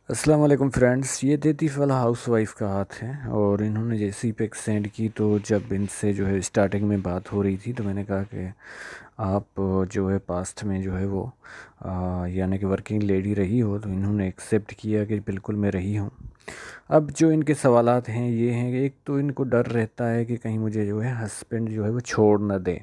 अस्सलाम वालेकुम फ्रेंड्स। ये तैतीस वाला हाउस वाइफ का हाथ है और इन्होंने जैसे ही पिक सेंड की तो जब इनसे जो है स्टार्टिंग में बात हो रही थी तो मैंने कहा कि आप जो है पास्ट में जो है वो यानी कि वर्किंग लेडी रही हो, तो इन्होंने एक्सेप्ट किया कि बिल्कुल मैं रही हूँ। अब जो इनके सवालात हैं ये हैं कि एक तो इनको डर रहता है कि कहीं मुझे जो है हस्बैंड जो है वो छोड़ ना दे।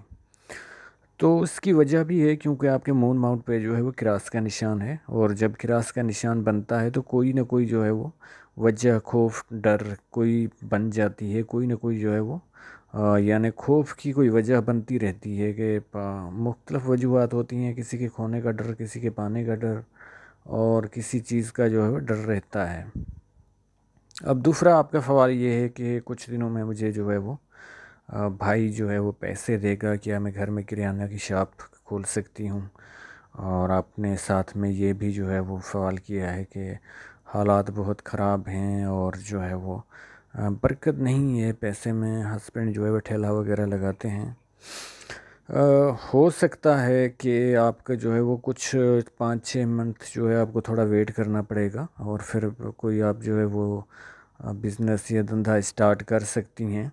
तो उसकी वजह भी है क्योंकि आपके मून माउंट पे जो है वो क्रास का निशान है, और जब क्रास का निशान बनता है तो कोई ना कोई जो है वो वजह, खौफ, डर कोई बन जाती है। कोई ना कोई जो है वो यानी खौफ की कोई वजह बनती रहती है कि मुख्तलिफ वजूहत होती हैं। किसी के खोने का डर, किसी के पाने का डर, और किसी चीज़ का जो है वो डर रहता है। अब दूसरा आपका सवाल ये है कि कुछ दिनों में मुझे जो है वो भाई जो है वो पैसे देगा, क्या मैं घर में किराना की शॉप खोल सकती हूँ। और आपने साथ में ये भी जो है वो सवाल किया है कि हालात बहुत ख़राब हैं और जो है वो बरकत नहीं है पैसे में। हस्बैंड जो है वो ठेला वगैरह लगाते हैं। हो सकता है कि आपका जो है वो कुछ 5-6 मंथ जो है आपको थोड़ा वेट करना पड़ेगा और फिर कोई आप जो है वो बिज़नेस या धंधा स्टार्ट कर सकती हैं।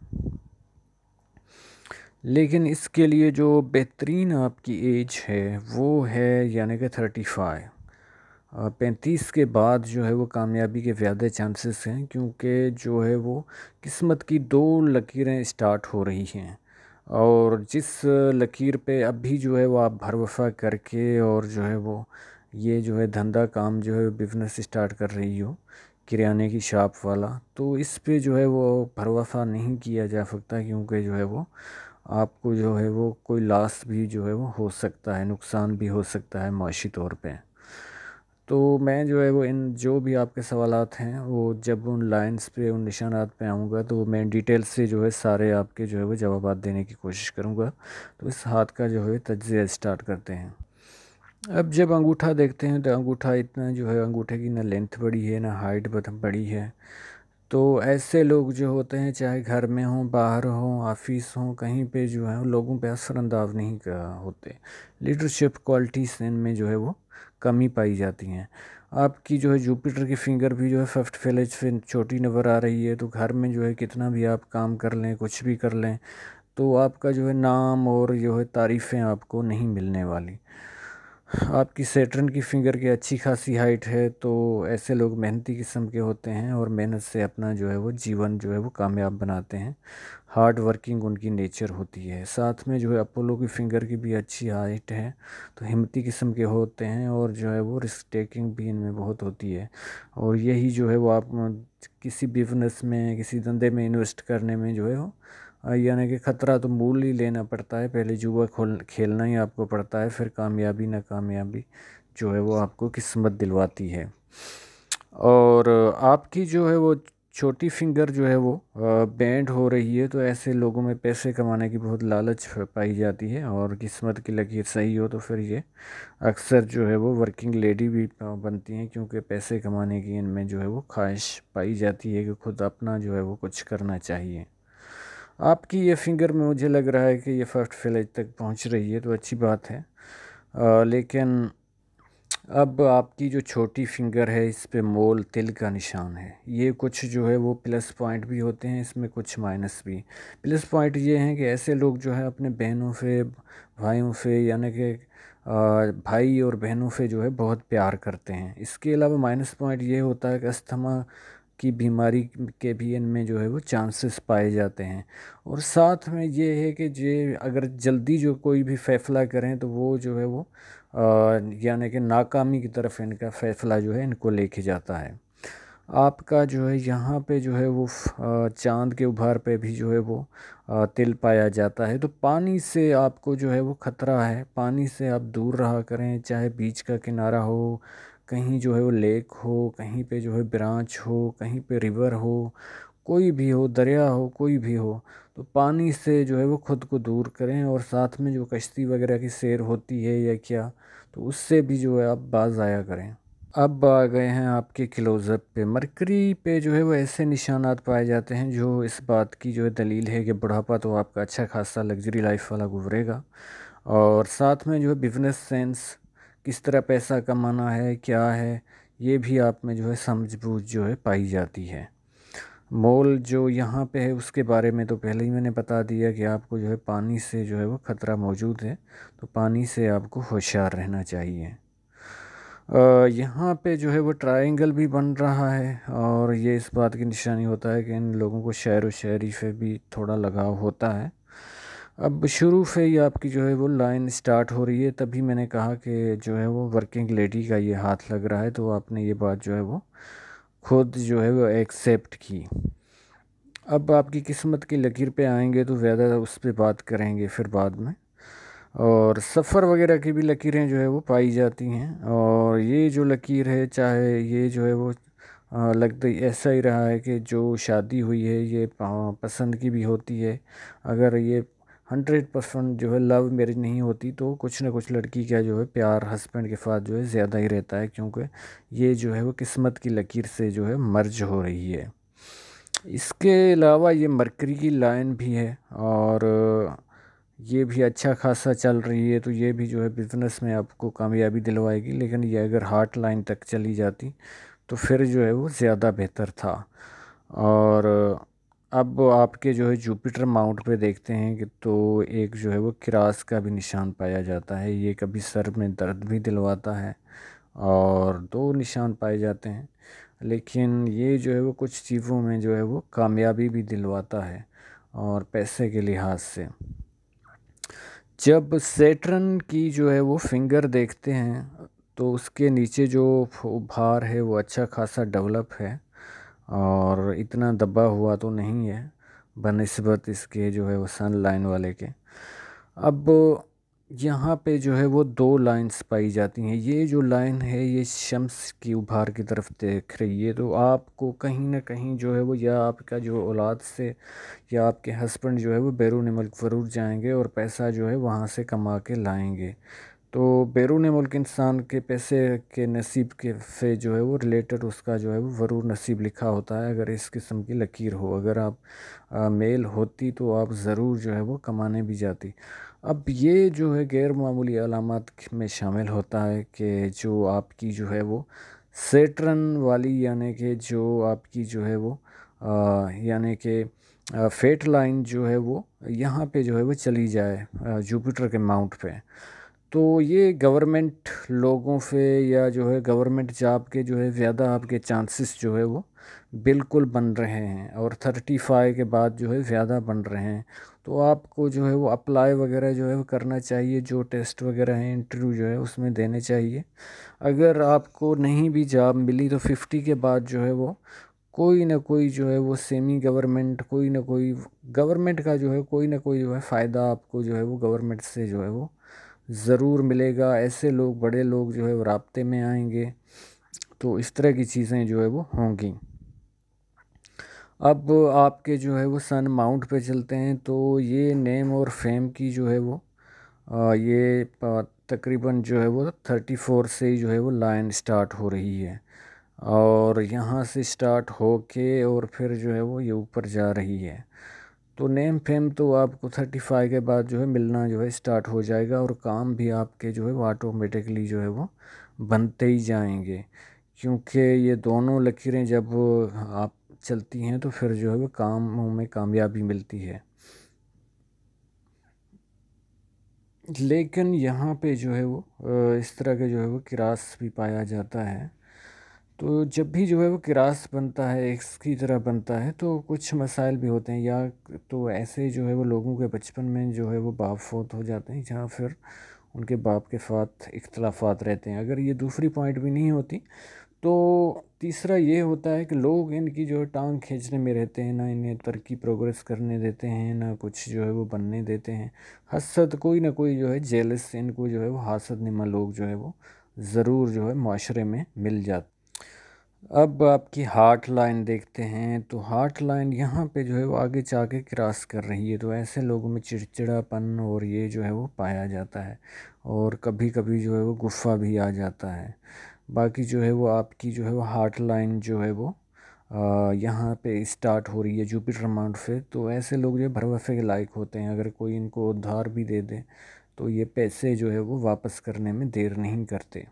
लेकिन इसके लिए जो बेहतरीन आपकी एज है वो है यानी कि 35। 35 के बाद जो है वो कामयाबी के ज़्यादा चांसेस हैं, क्योंकि जो है वो किस्मत की दो लकीरें स्टार्ट हो रही हैं। और जिस लकीर पे अभी जो है वो आप भरवसा करके और जो है वो ये जो है धंधा काम जो है बिज़नेस स्टार्ट कर रही हो, किराने की शॉप वाला, तो इस पे जो है वो भरोसा नहीं किया जा सकता, क्योंकि जो है वो आपको जो है वो कोई लॉस भी जो है वो हो सकता है, नुकसान भी हो सकता है माशी तौर पे। तो मैं जो है वो इन जो भी आपके सवालात हैं वो जब उन लाइंस पे, उन निशानात पे आऊँगा तो मैं डिटेल से जो है सारे आपके जो है वो जवाबात देने की कोशिश करूँगा। तो इस हाथ का जो है तज्ज़िया स्टार्ट करते हैं। अब जब अंगूठा देखते हैं तो अंगूठा इतना जो है, अंगूठे की ना लेंथ बड़ी है ना हाइट बड़ी है। तो ऐसे लोग जो होते हैं, चाहे घर में हों, बाहर हों, ऑफिस हों, कहीं पे जो है लोगों पे असरअंदाज नहीं होते। लीडरशिप क्वालिटीज़ इनमें जो है वो कमी पाई जाती हैं। आपकी जो है जुपिटर की फिंगर भी जो है फिफ्थ फ्लैज से छोटी नज़र आ रही है, तो घर में जो है कितना भी आप काम कर लें, कुछ भी कर लें, तो आपका जो है नाम और जो है तारीफ़ें आपको नहीं मिलने वाली। आपकी सैटर्न की फिंगर की अच्छी खासी हाइट है, तो ऐसे लोग मेहनती किस्म के होते हैं और मेहनत से अपना जो है वो जीवन जो है वो कामयाब बनाते हैं। हार्ड वर्किंग उनकी नेचर होती है। साथ में जो है अपोलो की फिंगर की भी अच्छी हाइट है, तो हिम्मती किस्म के होते हैं और जो है वो रिस्क टेकिंग भी इनमें बहुत होती है। और यही जो है वो आप किसी बिजनेस में, किसी धंधे में इन्वेस्ट करने में जो है वो यानी कि ख़तरा तो मूल ही लेना पड़ता है। पहले जुआ खोल खेलना ही आपको पड़ता है, फिर कामयाबी नाकामयाबी जो है वो आपको किस्मत दिलवाती है। और आपकी जो है वो छोटी फिंगर जो है वो बैंड हो रही है, तो ऐसे लोगों में पैसे कमाने की बहुत लालच पाई जाती है, और किस्मत की लकीर सही हो तो फिर ये अक्सर जो है वो वर्किंग लेडी भी बनती हैं, क्योंकि पैसे कमाने की इनमें जो है वो ख्वाहिश पाई जाती है कि खुद अपना जो है वो कुछ करना चाहिए। आपकी ये फिंगर में मुझे लग रहा है कि ये फर्स्ट फ्लैज तक पहुंच रही है, तो अच्छी बात है। लेकिन अब आपकी जो छोटी फिंगर है इस पे मोल तिल का निशान है। ये कुछ जो है वो प्लस पॉइंट भी होते हैं इसमें, कुछ माइनस भी। प्लस पॉइंट ये हैं कि ऐसे लोग जो है अपने बहनों से, भाइयों से, यानी कि भाई और बहनों से जो है बहुत प्यार करते हैं। इसके अलावा माइनस पॉइंट ये होता है कि अस्थमा की बीमारी के भी इनमें जो है वो चांसेस पाए जाते हैं। और साथ में ये है कि जे अगर जल्दी जो कोई भी फैसला करें तो वो जो है वो यानी कि नाकामी की तरफ इनका फैसला जो है इनको लेके जाता है। आपका जो है यहाँ पे जो है वो चांद के उभार पे भी जो है वो तिल पाया जाता है। तो पानी से आपको जो है वो ख़तरा है, पानी से आप दूर रहा करें, चाहे बीच का किनारा हो, कहीं जो है वो लेक हो, कहीं पे जो है ब्रांच हो, कहीं पे रिवर हो, कोई भी हो, दरिया हो, कोई भी हो, तो पानी से जो है वो ख़ुद को दूर करें। और साथ में जो कश्ती वगैरह की सैर होती है या क्या, तो उससे भी जो है आप बाज आया करें। अब आ गए हैं आपके क्लोज़अप पे। मरकरी पे जो है वो ऐसे निशानात पाए जाते हैं जो इस बात की जो है दलील है कि बुढ़ापा तो आपका अच्छा खासा लग्जरी लाइफ वाला गुजरेगा। और साथ में जो है बिजनेस सेंस, किस तरह पैसा कमाना है, क्या है, ये भी आप में जो है समझ-बूझ जो है पाई जाती है। मोल जो यहाँ पे है उसके बारे में तो पहले ही मैंने बता दिया कि आपको जो है पानी से जो है वो ख़तरा मौजूद है, तो पानी से आपको होशियार रहना चाहिए। यहाँ पे जो है वो ट्रायंगल भी बन रहा है और ये इस बात की निशानी होता है कि इन लोगों को शहर व शहरी से भी थोड़ा लगाव होता है। अब शुरू से ही आपकी जो है वो लाइन स्टार्ट हो रही है, तभी मैंने कहा कि जो है वो वर्किंग लेडी का ये हाथ लग रहा है, तो आपने ये बात जो है वो खुद जो है वो एक्सेप्ट की। अब आपकी किस्मत की लकीर पे आएंगे तो ज़्यादा उस पर बात करेंगे फिर बाद में। और सफ़र वगैरह की भी लकीरें जो है वो पाई जाती हैं, और ये जो लकीर है चाहे ये जो है वो लगता ही ऐसा ही रहा है कि जो शादी हुई है ये पसंद की भी होती है। अगर ये 100% जो है लव मैरिज नहीं होती तो कुछ ना कुछ लड़की का जो है प्यार हस्बैंड के साथ जो है ज़्यादा ही रहता है, क्योंकि ये जो है वो किस्मत की लकीर से जो है मर्ज हो रही है। इसके अलावा ये मरकरी की लाइन भी है और ये भी अच्छा खासा चल रही है, तो ये भी जो है बिज़नेस में आपको कामयाबी दिलवाएगी, लेकिन ये अगर हार्ट लाइन तक चली जाती तो फिर जो है वो ज़्यादा बेहतर था। और अब आपके जो है जुपिटर माउंट पे देखते हैं कि तो एक जो है वो किरास का भी निशान पाया जाता है। ये कभी सर में दर्द भी दिलवाता है और दो निशान पाए जाते हैं, लेकिन ये जो है वो कुछ चीज़ों में जो है वो कामयाबी भी दिलवाता है और पैसे के लिहाज से। जब सेटर्न की जो है वो फिंगर देखते हैं तो उसके नीचे जो भार है वो अच्छा खासा डेवलप है और इतना दबा हुआ तो नहीं है बनिस्बत इसके जो है वो सन लाइन वाले के। अब यहाँ पे जो है वो दो लाइंस पाई जाती हैं। ये जो लाइन है ये शम्स की उभार की तरफ देख रही है, तो आपको कहीं ना कहीं जो है वो या आपका जो औलाद से या आपके हस्बैंड जो है वो बैरून मुल्क ज़रूर जाएंगे और पैसा जो है वहाँ से कमा के लाएंगे। तो बैरून मुल्क इंसान के पैसे के नसीब के से जो है वो रिलेटेड उसका जो है वो ज़रूर नसीब लिखा होता है। अगर इस किस्म की लकीर हो, अगर आप मेल होती तो आप ज़रूर जो है वो कमाने भी जाती। अब ये जो है गैर मामूली अलामत में शामिल होता है कि जो आपकी जो है वो सेटरन वाली यानी कि जो आपकी जो है वो यानी कि फेट लाइन जो है वो यहाँ पे जो है वो चली जाए जुपिटर के माउंट पे, तो ये गवर्नमेंट लोगों से या जो है गवर्नमेंट जॉब के जो है ज़्यादा आपके चांसेस जो है वो बिल्कुल बन रहे हैं और 35 के बाद जो है ज़्यादा बन रहे हैं। तो आपको जो है वो अप्लाई वगैरह जो है वो करना चाहिए, जो टेस्ट वगैरह हैं इंटरव्यू जो है उसमें देने चाहिए। अगर आपको नहीं भी जॉब मिली तो 50 के बाद जो है वो कोई ना कोई जो है वो सेमी गवर्नमेंट कोई ना कोई गवर्नमेंट का जो है कोई ना कोई जो है फ़ायदा आपको जो है वो गवर्नमेंट से जो है वो ज़रूर मिलेगा। ऐसे लोग बड़े लोग जो है वो राब्ते में आएंगे, तो इस तरह की चीज़ें जो है वो होंगी। अब आपके जो है वो सन माउंट पे चलते हैं, तो ये नेम और फेम की जो है वो ये तकरीबन जो है वो 34 से ही जो है वो लाइन स्टार्ट हो रही है और यहाँ से स्टार्ट हो के और फिर जो है वो ये ऊपर जा रही है। तो नेम फेम तो आपको 35 के बाद जो है मिलना जो है स्टार्ट हो जाएगा और काम भी आपके जो है वो ऑटोमेटिकली जो है वो बनते ही जाएंगे, क्योंकि ये दोनों लकीरें जब आप चलती हैं तो फिर जो है वो कामों में कामयाबी मिलती है। लेकिन यहाँ पे जो है वो इस तरह के जो है वो किरास भी पाया जाता है। तो जब भी जो है वो किरास बनता है एक्स की तरह बनता है तो कुछ मसाइल भी होते हैं, या तो ऐसे जो है वो लोगों के बचपन में जो है वो बाप फौत हो जाते हैं जहाँ फिर उनके बाप के साथ इख्तलाफात रहते हैं। अगर ये दूसरी पॉइंट भी नहीं होती तो तीसरा ये होता है कि लोग इनकी जो है टांग खींचने में रहते हैं, ना इन्हें तरक्की प्रोग्रेस करने देते हैं, ना कुछ जो है वो बनने देते हैं। हसद कोई ना कोई जो है जेलस इनको जो है वो हासद निमा लोग जो है वो ज़रूर जो है माशरे में मिल जाते। अब आपकी हार्ट लाइन देखते हैं, तो हार्ट लाइन यहाँ पे जो है वो आगे जाके क्रॉस कर रही है, तो ऐसे लोगों में चिड़चिड़ापन और ये जो है वो पाया जाता है और कभी कभी जो है वो गुस्सा भी आ जाता है। बाकी जो है वो आपकी जो है वो हार्ट लाइन जो है वो यहाँ पे स्टार्ट हो रही है जुपिटर माउंट से, तो ऐसे लोग जो है भरवसे के लायक होते हैं। अगर कोई इनको उधार भी दे दे तो ये पैसे जो है वो वापस करने में देर नहीं करते।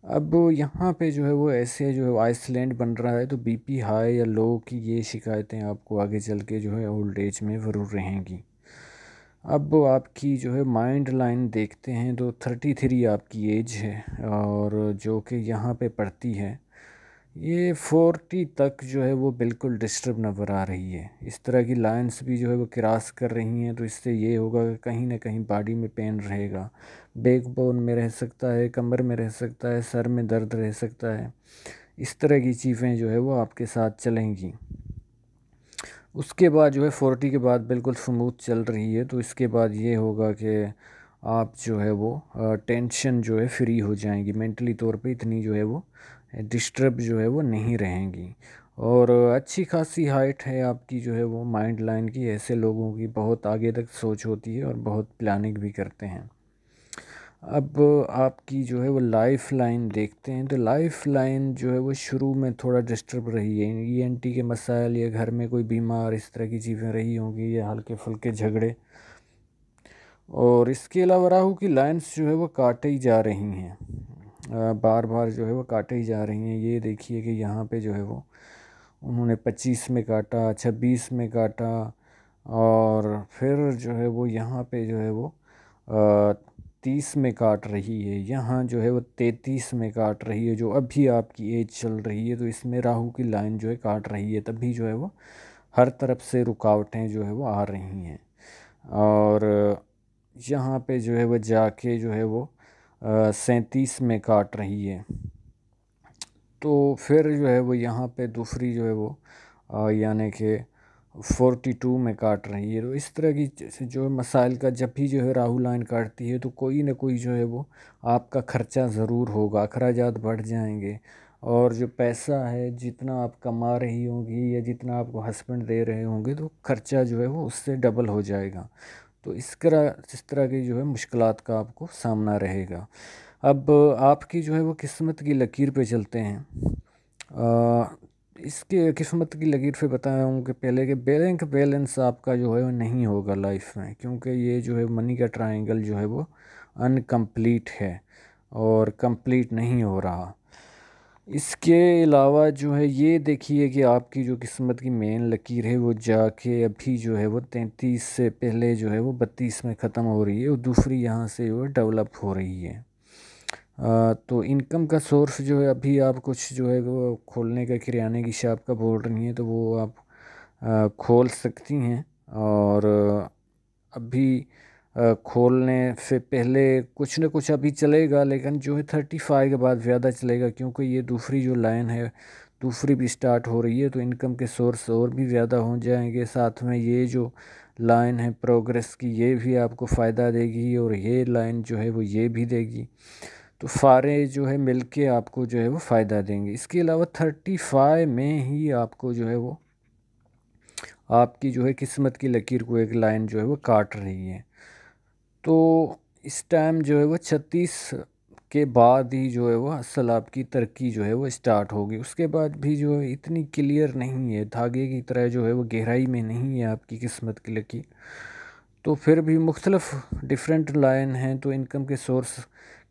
अब यहाँ पे जो है वो ऐसे जो है आइसलैंड बन रहा है, तो बीपी हाई या लो की ये शिकायतें आपको आगे चल के जो है ओल्ड एज में ज़रूर रहेंगी। अब आपकी जो है माइंड लाइन देखते हैं तो 33 आपकी एज है, और जो कि यहाँ पे पड़ती है ये 40 तक जो है वो बिल्कुल डिस्टर्ब नज़र आ रही है। इस तरह की लाइंस भी जो है वो क्रॉस कर रही हैं, तो इससे ये होगा कि कहीं ना कहीं बॉडी में पेन रहेगा, बैक बोन में रह सकता है, कमर में रह सकता है, सर में दर्द रह सकता है। इस तरह की चीज़ें जो है वो आपके साथ चलेंगी। उसके बाद जो है 40 के बाद बिल्कुल स्मूथ चल रही है, तो इसके बाद ये होगा कि आप जो है वो टेंशन जो है फ्री हो जाएंगी, मेंटली तौर पे इतनी जो है वो डिस्टर्ब जो है वो नहीं रहेंगी। और अच्छी खासी हाइट है आपकी जो है वो माइंड लाइन की, ऐसे लोगों की बहुत आगे तक सोच होती है और बहुत प्लानिंग भी करते हैं। अब आपकी जो है वो लाइफ लाइन देखते हैं, तो लाइफ लाइन जो है वो शुरू में थोड़ा डिस्टर्ब रही है, ईएनटी के मसाइल या घर में कोई बीमार इस तरह की चीज़ें रही होंगी, या हल्के फुल्के झगड़े। और इसके अलावा राहु की लाइंस जो है वो काटे ही जा रही हैं, बार बार जो है वो काटे ही जा रही हैं। ये देखिए कि यहाँ पे जो है वो उन्होंने 25 में काटा, 26 में काटा, और फिर जो है वो यहाँ पे जो है वो 30 में काट रही है, यहाँ जो है वो 33 में काट रही है, जो अभी आपकी एज चल रही है। तो इसमें राहु की लाइन जो है काट रही है, तभी जो है वो हर तरफ से रुकावटें जो है वो आ रही हैं। और यहाँ पे जो है वो जाके जो है वो 37 में काट रही है। तो फिर जो है वो यहाँ पे दूसरी जो है वो यानी कि 42 में काट रही है। तो इस तरह की जो है मसाइल का जब भी जो है राहु लाइन काटती है, तो कोई ना कोई जो है वो आपका खर्चा ज़रूर होगा, अखराजात बढ़ जाएंगे। और जो पैसा है जितना आप कमा रही होंगी या जितना आपको हस्बैंड दे रहे होंगे, तो खर्चा जो है वो उससे डबल हो जाएगा। तो इस तरह की जो है मुश्किलात का आपको सामना रहेगा। अब आपकी जो है वो किस्मत की लकीर पे चलते हैं। अ, इसके किस्मत की लकीर पे बताया हूँ कि पहले के बैंक बैलेंस आपका जो है वो नहीं होगा लाइफ में, क्योंकि ये जो है मनी का ट्रायंगल जो है वो अनकम्प्लीट है और कंप्लीट नहीं हो रहा। इसके अलावा जो है ये देखिए कि आपकी जो किस्मत की मेन लकीर है वो जाके अभी जो है वो 33 से पहले जो है वो 32 में ख़त्म हो रही है, और दूसरी यहाँ से वो डेवलप हो रही है। तो इनकम का सोर्स जो है अभी आप कुछ जो है वो खोलने का, किराने की शॉप का बोल रही हैं, तो वो आप खोल सकती हैं। और अभी खोलने से पहले कुछ ना कुछ अभी चलेगा, लेकिन जो है 35 के बाद ज़्यादा चलेगा, क्योंकि ये दूसरी जो लाइन है दूसरी भी स्टार्ट हो रही है, तो इनकम के सोर्स और भी ज़्यादा हो जाएंगे। साथ में ये जो लाइन है प्रोग्रेस की, ये भी आपको फ़ायदा देगी, और ये लाइन जो है वो ये भी देगी। तो सारे जो है मिलके आपको जो है वो फ़ायदा देंगे। इसके अलावा 35 में ही आपको जो है वो आपकी जो है किस्मत की लकीर को एक लाइन जो है वो काट रही है। तो इस टाइम जो है वो 36 के बाद ही जो है वो असल आपकी तरक्की जो है वो स्टार्ट होगी। उसके बाद भी जो है इतनी क्लियर नहीं है, धागे की तरह जो है वो गहराई में नहीं है आपकी किस्मत की लकीर। तो फिर भी मुख्तलिफ डिफरेंट लाइन हैं, तो इनकम के सोर्स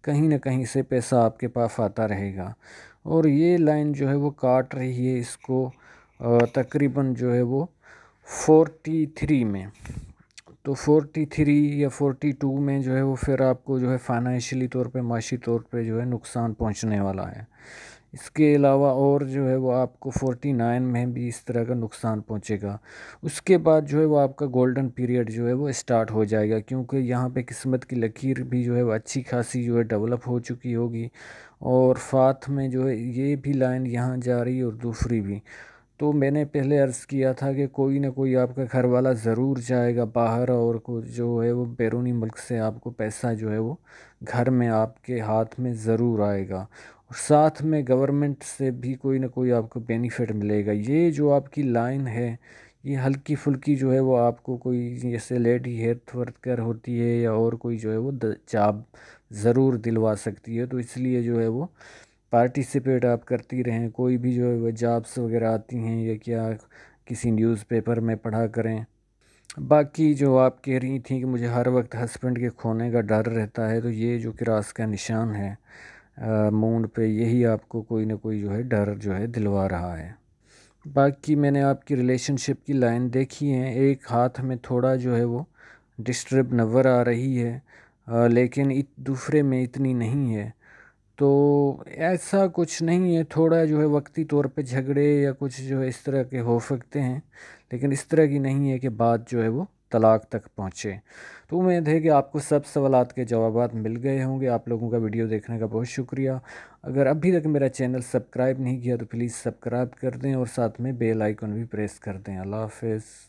कहीं ना कहीं से पैसा आपके पास आता रहेगा। और ये लाइन जो है वो काट रही है इसको तकरीबन जो है वो 43 में। तो 43 या 42 में जो है वो फिर आपको जो है फाइनेंशियली तौर पे, माशी तौर पे जो है नुकसान पहुंचने वाला है। इसके अलावा और जो है वो आपको 49 में भी इस तरह का नुकसान पहुंचेगा। उसके बाद जो है वो आपका गोल्डन पीरियड जो है वो स्टार्ट हो जाएगा, क्योंकि यहाँ पे किस्मत की लकीर भी जो है वो अच्छी खासी जो है डेवलप हो चुकी होगी, और साथ में जो है ये भी लाइन यहाँ जा रही है और दूसरी भी। तो मैंने पहले अर्ज़ किया था कि कोई ना कोई आपका घर वाला ज़रूर जाएगा बाहर, और को जो है वो बैरूनी मुल्क से आपको पैसा जो है वो घर में आपके हाथ में ज़रूर आएगा। और साथ में गवर्नमेंट से भी कोई ना कोई आपको बेनिफिट मिलेगा। ये जो आपकी लाइन है ये हल्की फुल्की जो है वो आपको कोई जैसे लेडी हेल्थ वर्कर होती है या और कोई जो है वो जॉब ज़रूर दिलवा सकती है। तो इसलिए जो है वो पार्टिसिपेट आप करती रहें, कोई भी जो है वो जॉब्स वगैरह आती हैं या क्या किसी न्यूज़पेपर में पढ़ा करें। बाकी जो आप कह रही थी कि मुझे हर वक्त हस्बैंड के खोने का डर रहता है, तो ये जो क्रास का निशान है मूड पे यही आपको कोई ना कोई जो है डर जो है दिलवा रहा है। बाकी मैंने आपकी रिलेशनशिप की लाइन देखी है, एक हाथ में थोड़ा जो है वो डिस्टर्ब नज़र आ रही है, लेकिन दूसरे में इतनी नहीं है। तो ऐसा कुछ नहीं है, थोड़ा जो है वक्ती तौर पे झगड़े या कुछ जो है इस तरह के हो सकते हैं, लेकिन इस तरह की नहीं है कि बात जो है वो तलाक तक पहुँचे। तो उम्मीद है कि आपको सब सवालात के जवाबात मिल गए होंगे। आप लोगों का वीडियो देखने का बहुत शुक्रिया। अगर अभी तक मेरा चैनल सब्सक्राइब नहीं किया तो प्लीज़ सब्सक्राइब कर दें और साथ में बेल आइकन भी प्रेस कर दें। अल्लाह हाफ़िज़।